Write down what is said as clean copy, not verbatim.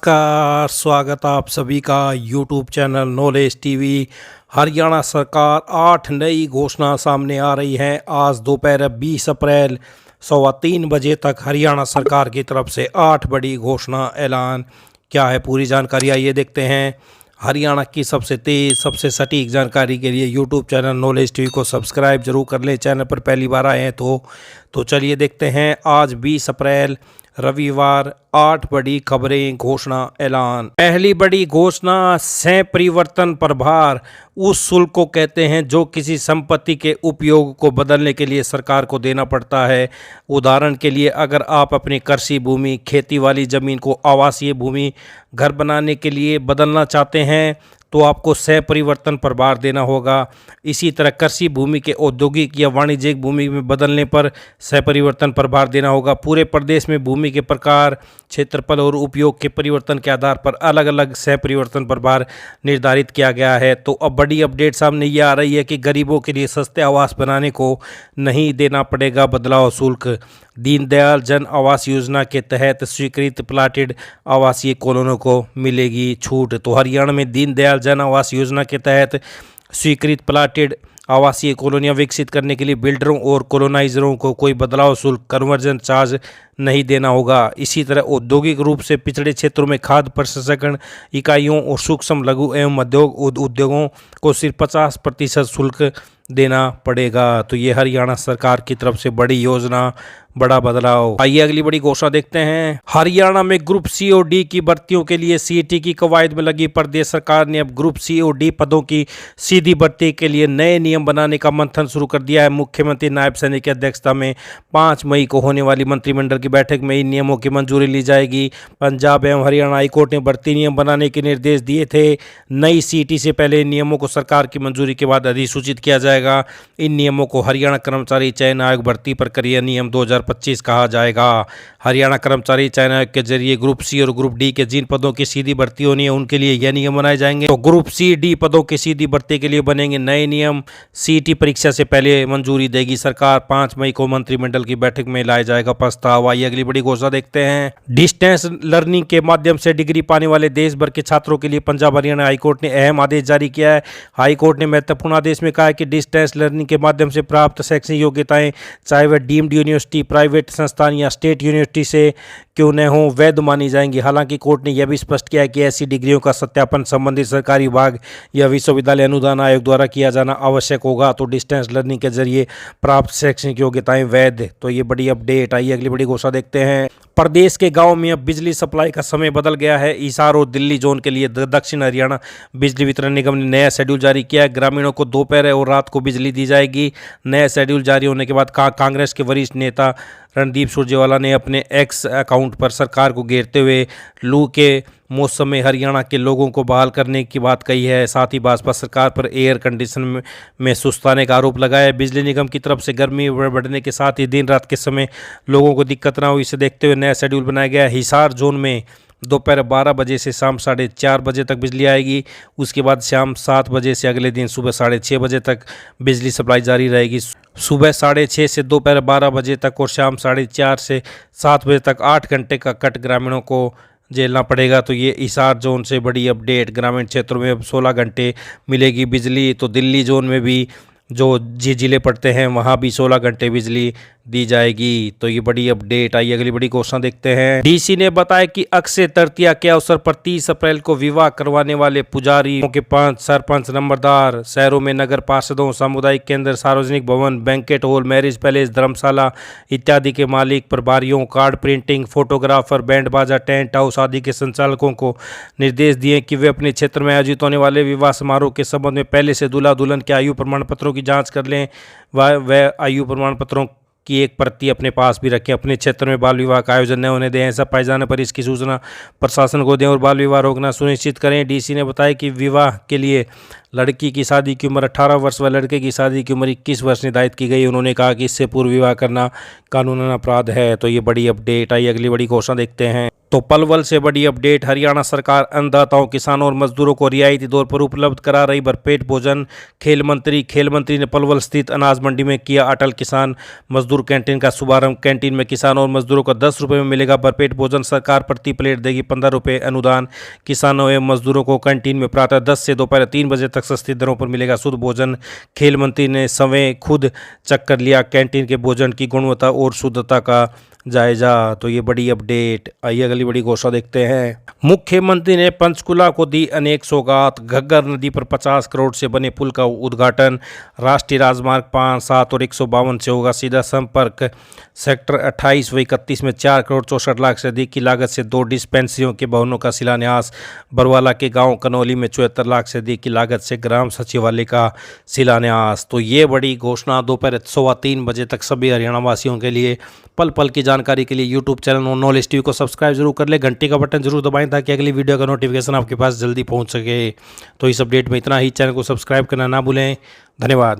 नमस्कार, स्वागत आप सभी का YouTube channel knowledge TV. Haryana सरकार 8 नई घोषणा सामने आ रही हैं। आज दोपहर 20 अप्रैल 3:15 बजे तक हरियाणा सरकार की तरफ से 8 बड़ी घोषणा ऐलान। क्या है पूरी जानकारी, आइए देखते हैं। हरियाणा की सबसे तेज़ सबसे सटीक जानकारी के लिए यूट्यूब चैनल नॉलेज टीवी को सब्सक्राइब जरूर कर लें। चैनल पर पहली बार आए हैं तो चलिए देखते हैं। आज 20 अप्रैल रविवार 8 बड़ी खबरें, घोषणा ऐलान। पहली बड़ी घोषणा, सह परिवर्तन प्रभार उस शुल्क को कहते हैं जो किसी संपत्ति के उपयोग को बदलने के लिए सरकार को देना पड़ता है। उदाहरण के लिए, अगर आप अपनी कृषि भूमि, खेती वाली जमीन को आवासीय भूमि, घर बनाने के लिए बदलना चाहते हैं तो आपको सह परिवर्तन प्रभार देना होगा। इसी तरह कृषि भूमि के औद्योगिक या वाणिज्यिक भूमि में बदलने पर सह परिवर्तन प्रभार देना होगा। पूरे प्रदेश में भूमि के प्रकार, क्षेत्रफल और उपयोग के परिवर्तन के आधार पर अलग अलग सह परिवर्तन प्रभार निर्धारित किया गया है। तो अब बड़ी अपडेट सामने ये आ रही है कि गरीबों के लिए सस्ते आवास बनाने को नहीं देना पड़ेगा बदलाव शुल्क। दीनदयाल जन आवास योजना के तहत स्वीकृत प्लाटेड आवासीय कॉलोनियों को मिलेगी छूट। तो हरियाणा में दीनदयाल जन आवास योजना के तहत स्वीकृत प्लाटेड आवासीय कॉलोनियां विकसित करने के लिए बिल्डरों और कॉलोनाइजरों को कोई बदलाव शुल्क, कन्वर्जन चार्ज नहीं देना होगा। इसी तरह औद्योगिक रूप से पिछड़े क्षेत्रों में खाद्य प्रसंस्करण इकाइयों और सूक्ष्म लघु एवं मध्यम उद्योगों को सिर्फ 50% शुल्क देना पड़ेगा। तो ये हरियाणा सरकार की तरफ से बड़ी योजना, बड़ा बदलाव। आइए अगली बड़ी घोषणा देखते हैं। हरियाणा में ग्रुप सी और डी की भर्तियों के लिए सीईटी की कवायद में लगी प्रदेश सरकार ने अब ग्रुप सी और डी पदों की सीधी भर्ती के लिए नए नियम बनाने का मंथन शुरू कर दिया है। मुख्यमंत्री नायब सैनी की अध्यक्षता में 5 मई को होने वाली मंत्रिमंडल की बैठक में इन नियमों की मंजूरी ली जाएगी। पंजाब एवं हरियाणा हाईकोर्ट ने भर्ती नियम बनाने के निर्देश दिए थे। नई सीईटी से पहले इन नियमों को सरकार की मंजूरी के बाद अधिसूचित किया जाएगा। इन नियमों को हरियाणा कर्मचारी चयन आयोग भर्ती प्रक्रिया नियम 2025 कहा जाएगा। हरियाणा कर्मचारी चयन आयोग के जरिए ग्रुप सी और ग्रुप डी के जिन पदों की सीधी भर्ती होनी है उनके लिए यह नियम बनाए जाएंगे। तो ग्रुप सी डी पदों की सीधी भर्ती के लिए बनेंगे नए नियम। सीईटी परीक्षा से पहले मंजूरी देगी सरकार। 5 मई को मंत्रिमंडल की बैठक में लाया जाएगा प्रस्ताव। आइए अगली बड़ी घोषणा देखते हैं। डिस्टेंस लर्निंग के माध्यम से डिग्री पाने वाले देश भर के छात्रों के लिए पंजाब हरियाणा हाईकोर्ट ने अहम आदेश जारी किया है। हाईकोर्ट ने महत्वपूर्ण आदेश में कहा है कि डिस्टेंस लर्निंग के माध्यम से प्राप्त शैक्षणिक योग्यताएं, चाहे वह डीम्ड यूनिवर्सिटी, प्राइवेट संस्थान या स्टेट यूनिवर्सिटी से क्यों न हो, वैध मानी जाएंगी। हालांकि कोर्ट ने यह भी स्पष्ट किया है कि ऐसी डिग्रियों का सत्यापन संबंधित सरकारी विभाग या विश्वविद्यालय अनुदान आयोग द्वारा किया जाना आवश्यक होगा। तो डिस्टेंस लर्निंग के जरिए प्राप्त शैक्षणिक योग्यताएं वैध। तो ये बड़ी अपडेट। आइए अगली बड़ी घोषणा देखते हैं। प्रदेश के गांव में अब बिजली सप्लाई का समय बदल गया है। हिसार और दिल्ली जोन के लिए दक्षिण हरियाणा बिजली वितरण निगम ने नया शेड्यूल जारी किया है। ग्रामीणों को दोपहर और रात को बिजली दी जाएगी। नया शेड्यूल जारी होने के बाद कांग्रेस के वरिष्ठ नेता रणदीप सुरजेवाला ने अपने एक्स अकाउंट पर सरकार को घेरते हुए लू के मौसम में हरियाणा के लोगों को बहाल करने की बात कही है। साथ ही भाजपा सरकार पर एयर कंडीशन में सुस्ताने का आरोप लगाया है। बिजली निगम की तरफ से गर्मी बढ़ने के साथ ही दिन रात के समय लोगों को दिक्कत ना हो, इसे देखते हुए नया शेड्यूल बनाया गया है। हिसार जोन में दोपहर 12 बजे से शाम 4:30 बजे तक बिजली आएगी। उसके बाद शाम 7 बजे से अगले दिन सुबह 6:30 बजे तक बिजली सप्लाई जारी रहेगी। सुबह 6:30 से दोपहर 12 बजे तक और शाम 4:30 से 7 बजे तक 8 घंटे का कट ग्रामीणों को झेलना पड़ेगा। तो ये हिसार जोन से बड़ी अपडेट। ग्रामीण क्षेत्रों में अब 16 घंटे मिलेगी बिजली। तो दिल्ली जोन में भी जो जिले पड़ते हैं वहाँ भी 16 घंटे बिजली दी जाएगी। तो ये बड़ी अपडेट। आइए अगली बड़ी घोषणा देखते हैं। डीसी ने बताया कि अक्षय तृतीया के अवसर पर 30 अप्रैल को विवाह करवाने वाले पुजारियों के 5 सरपंच, नंबरदार, शहरों में नगर पार्षदों, सामुदायिक केंद्र, सार्वजनिक भवन, बैंकेट हॉल, मैरिज पैलेस, धर्मशाला इत्यादि के मालिक, प्रभारियों, कार्ड प्रिंटिंग, फोटोग्राफर, बैंड बाजा, टेंट हाउस आदि के संचालकों को निर्देश दिए कि वे अपने क्षेत्र में आयोजित होने वाले विवाह समारोह के संबंध में पहले से दूल्हा दुल्हन के आयु प्रमाण पत्रों की जाँच कर लें। वह आयु प्रमाण पत्रों की एक प्रति अपने पास भी रखें। अपने क्षेत्र में बाल विवाह का आयोजन न होने दें। ऐसा पाए जाने पर इसकी सूचना प्रशासन को दें और बाल विवाह रोकना सुनिश्चित करें। डीसी ने बताया कि विवाह के लिए लड़की की शादी की उम्र 18 वर्ष व लड़के की शादी की उम्र 21 वर्ष निर्धारित की गई। उन्होंने कहा कि इससे पूर्व विवाह करना कानूनन अपराध है। तो ये बड़ी अपडेट। आई अगली बड़ी घोषणा देखते हैं। तो पलवल से बड़ी अपडेट। हरियाणा सरकार अन्नदाताओं, किसानों और मजदूरों को रियायती दर पर उपलब्ध करा रही भरपेट भोजन। खेल मंत्री ने पलवल स्थित अनाज मंडी में किया अटल किसान मजदूर कैंटीन का शुभारंभ। कैंटीन में किसानों और मजदूरों को 10 रुपये में मिलेगा भरपेट भोजन। सरकार प्रति प्लेट देगी 15 रुपये अनुदान। किसानों एवं मजदूरों को कैंटीन में प्रातः 10 से दोपहर 3 बजे तक सस्ती दरों पर मिलेगा शुद्ध भोजन। खेल मंत्री ने स्वयं खुद चक्कर लिया कैंटीन के भोजन की गुणवत्ता और शुद्धता का जायजा। तो ये बड़ी अपडेट। आइए अगली बड़ी घोषणा देखते हैं। मुख्यमंत्री ने पंचकुला को दी अनेक सौगात। घग्गर नदी पर 50 करोड़ से बने पुल का उद्घाटन। राष्ट्रीय राजमार्ग 5, 7 और 152 से होगा सीधा संपर्क। सेक्टर 28 व 31 में 4 करोड़ 64 लाख से अधिक की लागत से 2 डिस्पेंसरियों के भवनों का शिलान्यास। बरवाला के गांव कनौली में 74 लाख से अधिक की लागत से ग्राम सचिवालय का शिलान्यास। तो ये बड़ी घोषणा दोपहर 3:15 बजे तक सभी हरियाणा वासियों के लिए। पल पल की जानकारी के लिए यूट्यूब चैनल नॉलेज टीवी को सब्सक्राइब जरूर कर ले, घंटी का बटन जरूर दबाएं ताकि अगली वीडियो का नोटिफिकेशन आपके पास जल्दी पहुंच सके। तो इस अपडेट में इतना ही। चैनल को सब्सक्राइब करना ना भूलें। धन्यवाद।